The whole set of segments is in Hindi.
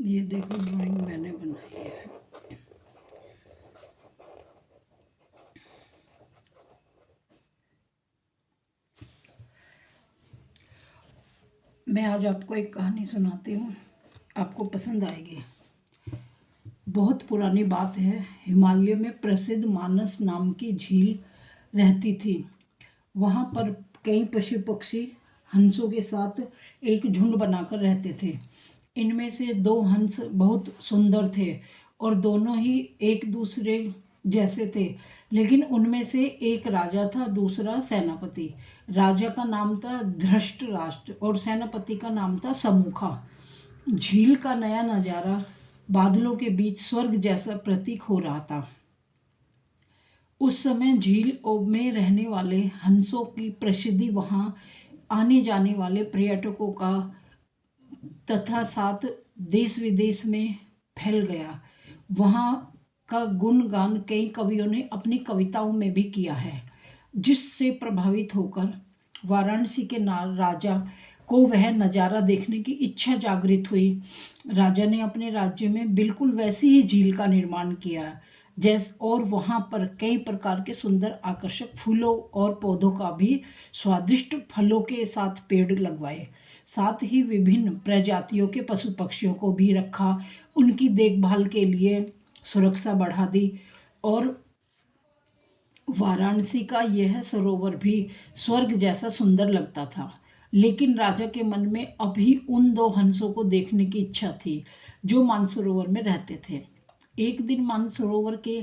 ये देखो ड्राइंग मैंने बनाई है। मैं आज आपको एक कहानी सुनाती हूँ, आपको पसंद आएगी। बहुत पुरानी बात है। हिमालय में प्रसिद्ध मानस नाम की झील रहती थी। वहाँ पर कई पशु पक्षी हंसों के साथ एक झुंड बनाकर रहते थे। इनमें से दो हंस बहुत सुंदर थे और दोनों ही एक दूसरे जैसे थे, लेकिन उनमें से एक राजा था, दूसरा सेनापति। राजा का नाम था धृष्टराष्ट्र और सेनापति का नाम था समूखा। झील का नया नज़ारा बादलों के बीच स्वर्ग जैसा प्रतीक हो रहा था। उस समय झील में रहने वाले हंसों की प्रसिद्धि वहाँ आने जाने वाले पर्यटकों का तथा साथ देश विदेश में फैल गया। वहाँ का गुणगान कई कवियों ने अपनी कविताओं में भी किया है, जिससे प्रभावित होकर वाराणसी के राजा को वह नज़ारा देखने की इच्छा जागृत हुई। राजा ने अपने राज्य में बिल्कुल वैसी ही झील का निर्माण किया और वहाँ पर कई प्रकार के सुंदर आकर्षक फूलों और पौधों का भी स्वादिष्ट फलों के साथ पेड़ लगवाए। साथ ही विभिन्न प्रजातियों के पशु पक्षियों को भी रखा। उनकी देखभाल के लिए सुरक्षा बढ़ा दी और वाराणसी का यह सरोवर भी स्वर्ग जैसा सुंदर लगता था। लेकिन राजा के मन में अभी उन दो हंसों को देखने की इच्छा थी जो मानसरोवर में रहते थे। एक दिन मानसरोवर के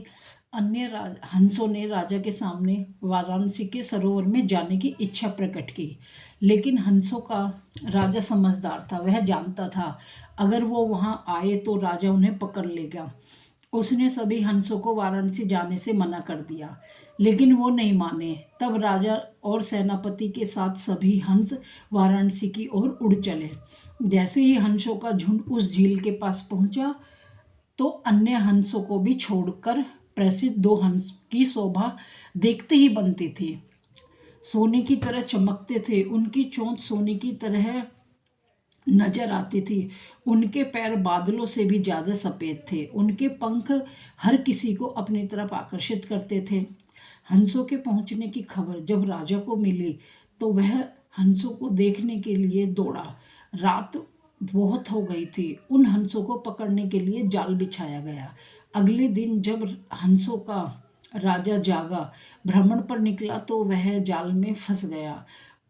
अन्य हंसों ने राजा के सामने वाराणसी के सरोवर में जाने की इच्छा प्रकट की। लेकिन हंसों का राजा समझदार था। वह जानता था अगर वो वहाँ आए तो राजा उन्हें पकड़ लेगा। उसने सभी हंसों को वाराणसी जाने से मना कर दिया, लेकिन वो नहीं माने। तब राजा और सेनापति के साथ सभी हंस वाराणसी की ओर उड़ चले। जैसे ही हंसों का झुंड उस झील के पास पहुंचा तो अन्य हंसों को भी छोड़कर प्रसिद्ध दो हंस की शोभा देखते ही बनती थी। सोने की तरह चमकते थे, उनकी चोंच सोने की तरह नजर आती थी। उनके पैर बादलों से भी ज़्यादा सफ़ेद थे। उनके पंख हर किसी को अपनी तरफ आकर्षित करते थे। हंसों के पहुंचने की खबर जब राजा को मिली तो वह हंसों को देखने के लिए दौड़ा। रात बहुत हो गई थी। उन हंसों को पकड़ने के लिए जाल बिछाया गया। अगले दिन जब हंसों का राजा जागा, भ्रमण पर निकला तो वह जाल में फंस गया।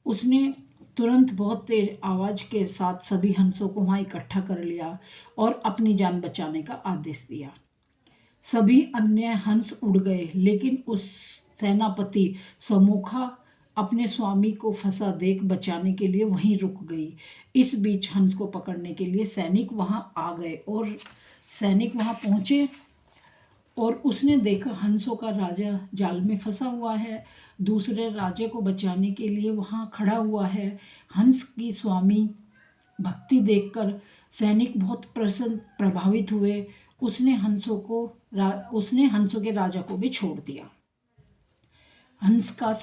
उसने तुरंत बहुत तेज आवाज के साथ सभी हंसों को वहां इकट्ठा कर लिया और अपनी जान बचाने का आदेश दिया। सभी अन्य हंस उड़ गए, लेकिन उस सेनापति समूखा अपने स्वामी को फंसा देख बचाने के लिए वहीं रुक गई। इस बीच हंस को पकड़ने के लिए सैनिक वहां आ गए और सैनिक वहां पहुंचे और उसने देखा हंसों का राजा जाल में फंसा हुआ है, दूसरे राजे को बचाने के लिए वहाँ खड़ा हुआ है। हंस की स्वामी भक्ति देखकर सैनिक बहुत प्रभावित हुए। उसने हंसों के राजा को भी छोड़ दिया। हंस का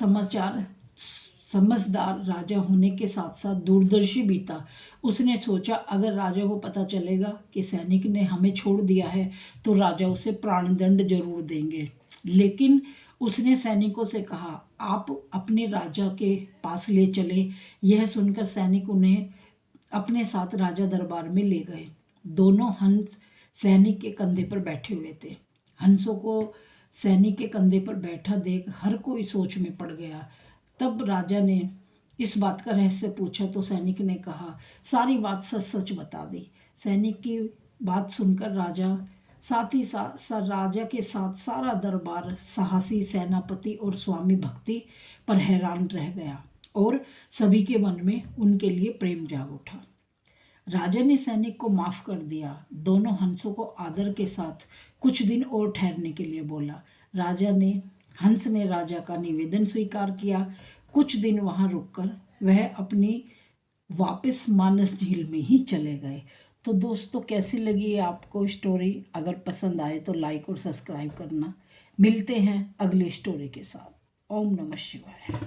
समझदार राजा होने के साथ साथ दूरदर्शी भी था। उसने सोचा अगर राजा को पता चलेगा कि सैनिक ने हमें छोड़ दिया है तो राजा उसे प्राणदंड जरूर देंगे। लेकिन उसने सैनिकों से कहा आप अपने राजा के पास ले चले। यह सुनकर सैनिक उन्हें अपने साथ राजा दरबार में ले गए। दोनों हंस सैनिक के कंधे पर बैठे हुए थे। हंसों को सैनिक के कंधे पर बैठा देख हर कोई सोच में पड़ गया। तब राजा ने इस बात का रहस्य पूछा तो सैनिक ने कहा सारी बात सच सच बता दी। सैनिक की बात सुनकर राजा के साथ सारा दरबार साहसी सेनापति और स्वामी भक्ति पर हैरान रह गया और सभी के मन में उनके लिए प्रेम जाग उठा। राजा ने सैनिक को माफ कर दिया। दोनों हंसों को आदर के साथ कुछ दिन और ठहरने के लिए बोला। हंस ने राजा का निवेदन स्वीकार किया। कुछ दिन वहां रुककर वह अपनी वापस मानस झील में ही चले गए। तो दोस्तों कैसी लगी आपको स्टोरी? अगर पसंद आए तो लाइक और सब्सक्राइब करना। मिलते हैं अगली स्टोरी के साथ। ओम नमः शिवाय।